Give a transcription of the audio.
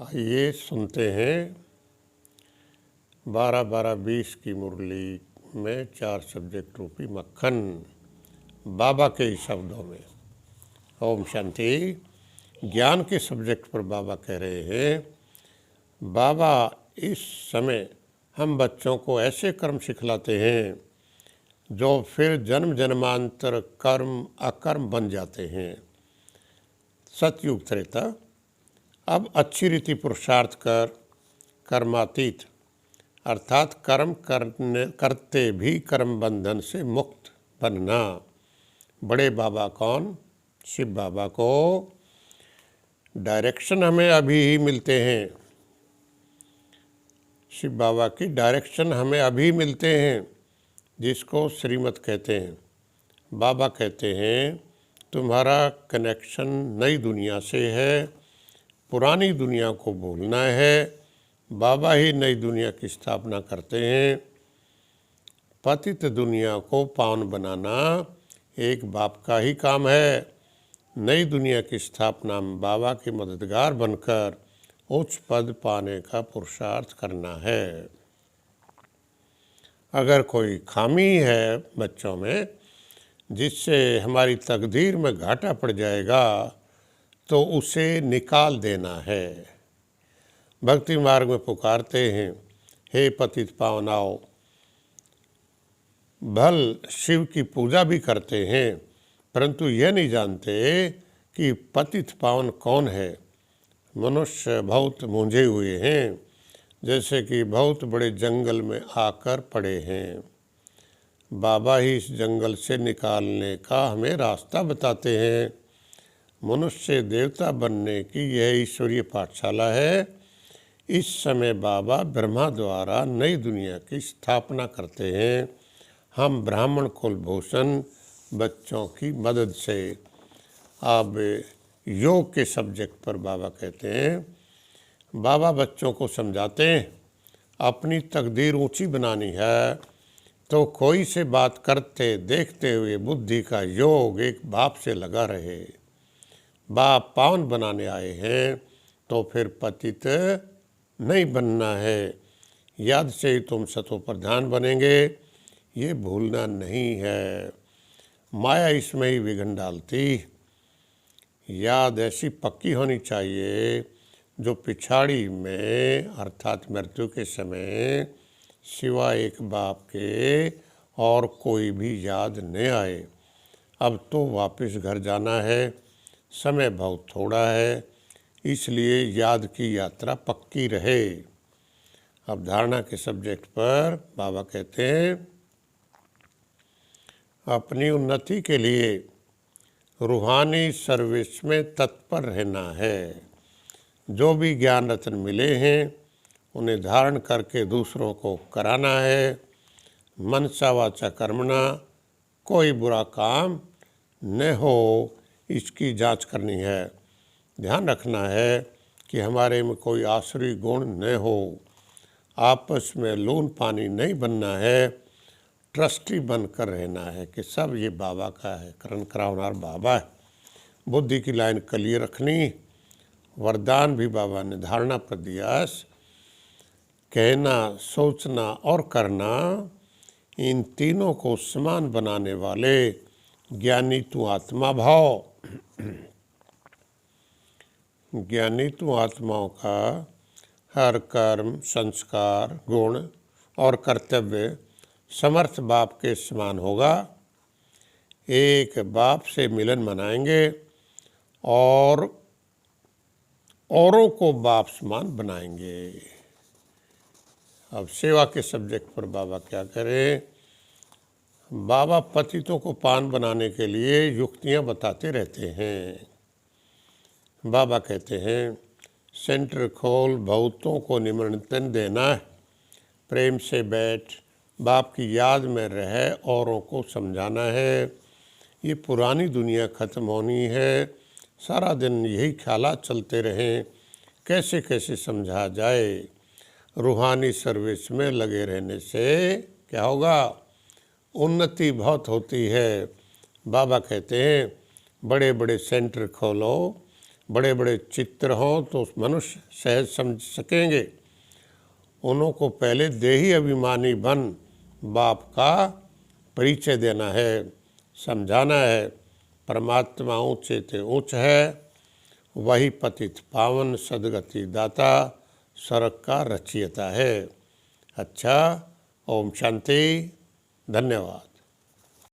आइए सुनते हैं 12-12-20 की मुरली में 4 सब्जेक्ट रूपी मक्खन बाबा के ही शब्दों में। ओम शांति। ज्ञान के सब्जेक्ट पर बाबा कह रहे हैं, बाबा इस समय हम बच्चों को ऐसे कर्म सिखलाते हैं जो फिर जन्म जन्मांतर कर्म अकर्म बन जाते हैं। सतयुग त्रेता। अब अच्छी रीति पुरुषार्थ कर कर्मातीत अर्थात कर्म करते भी कर्म बंधन से मुक्त बनना। बड़े बाबा कौन? शिव बाबा को डायरेक्शन हमें अभी ही मिलते हैं। शिव बाबा की डायरेक्शन हमें अभी मिलते हैं, जिसको श्रीमत कहते हैं। बाबा कहते हैं तुम्हारा कनेक्शन नई दुनिया से है, पुरानी दुनिया को भूलना है। बाबा ही नई दुनिया की स्थापना करते हैं। पतित दुनिया को पावन बनाना एक बाप का ही काम है। नई दुनिया की स्थापना में बाबा के मददगार बनकर उच्च पद पाने का पुरुषार्थ करना है। अगर कोई खामी है बच्चों में जिससे हमारी तकदीर में घाटा पड़ जाएगा तो उसे निकाल देना है। भक्ति मार्ग में पुकारते हैं, हे पतित पावन आओ। भल शिव की पूजा भी करते हैं, परंतु यह नहीं जानते कि पतित पावन कौन है। मनुष्य बहुत मूंझे हुए हैं, जैसे कि बहुत बड़े जंगल में आकर पड़े हैं। बाबा ही इस जंगल से निकालने का हमें रास्ता बताते हैं। मनुष्य देवता बनने की यह ईश्वरीय पाठशाला है। इस समय बाबा ब्रह्मा द्वारा नई दुनिया की स्थापना करते हैं। हम ब्राह्मण कुलभूषण बच्चों की मदद से। अब योग के सब्जेक्ट पर बाबा कहते हैं, बाबा बच्चों को समझाते हैं अपनी तकदीर ऊंची बनानी है तो कोई से बात करते देखते हुए बुद्धि का योग एक बाप से लगा रहे। बाप पावन बनाने आए हैं तो फिर पतित नहीं बनना है। याद से ही तुम सतो प्रधान बनेंगे, ये भूलना नहीं है। माया इसमें ही विघ्न डालती। याद ऐसी पक्की होनी चाहिए जो पिछाड़ी में अर्थात मृत्यु के समय सिवाय एक बाप के और कोई भी याद न आए। अब तो वापस घर जाना है, समय बहुत थोड़ा है, इसलिए याद की यात्रा पक्की रहे। अब धारणा के सब्जेक्ट पर बाबा कहते हैं, अपनी उन्नति के लिए रूहानी सर्विस में तत्पर रहना है। जो भी ज्ञान रत्न मिले हैं उन्हें धारण करके दूसरों को कराना है। मनसा वाचा कर्मणा, कोई बुरा काम न हो इसकी जांच करनी है। ध्यान रखना है कि हमारे में कोई आसुरी गुण न हो। आपस में लून पानी नहीं बनना है। ट्रस्टी बनकर रहना है कि सब ये बाबा का है, करण करावनार बाबा है। बुद्धि की लाइन क्लियर रखनी। वरदान भी बाबा ने धारणा पर दिया। कहना, सोचना और करना, इन तीनों को समान बनाने वाले ज्ञानी तू आत्मा भाव। ज्ञानी तू आत्माओं का हर कर्म, संस्कार, गुण और कर्तव्य समर्थ बाप के समान होगा। एक बाप से मिलन मनाएंगे और औरों को बाप समान बनाएंगे। अब सेवा के सब्जेक्ट पर बाबा क्या करें। बाबा पतितों को पान बनाने के लिए युक्तियां बताते रहते हैं। बाबा कहते हैं, सेंटर खोल, बहुतों को निमंत्रण देना है। प्रेम से बैठ, बाप की याद में रह, औरों को समझाना है। ये पुरानी दुनिया ख़त्म होनी है। सारा दिन यही ख्यालात चलते रहें, कैसे कैसे समझा जाए। रूहानी सर्विस में लगे रहने से क्या होगा? उन्नति बहुत होती है। बाबा कहते हैं, बड़े बड़े सेंटर खोलो, बड़े बड़े चित्र हों तो मनुष्य सहज समझ सकेंगे। उन्हों को पहले देही अभिमानी बन बाप का परिचय देना है, समझाना है। परमात्मा ऊंचे ते ऊंच है, वही पतित पावन सदगति दाता स्वर्ग का रचयिता है। अच्छा, ओम शांति, धन्यवाद।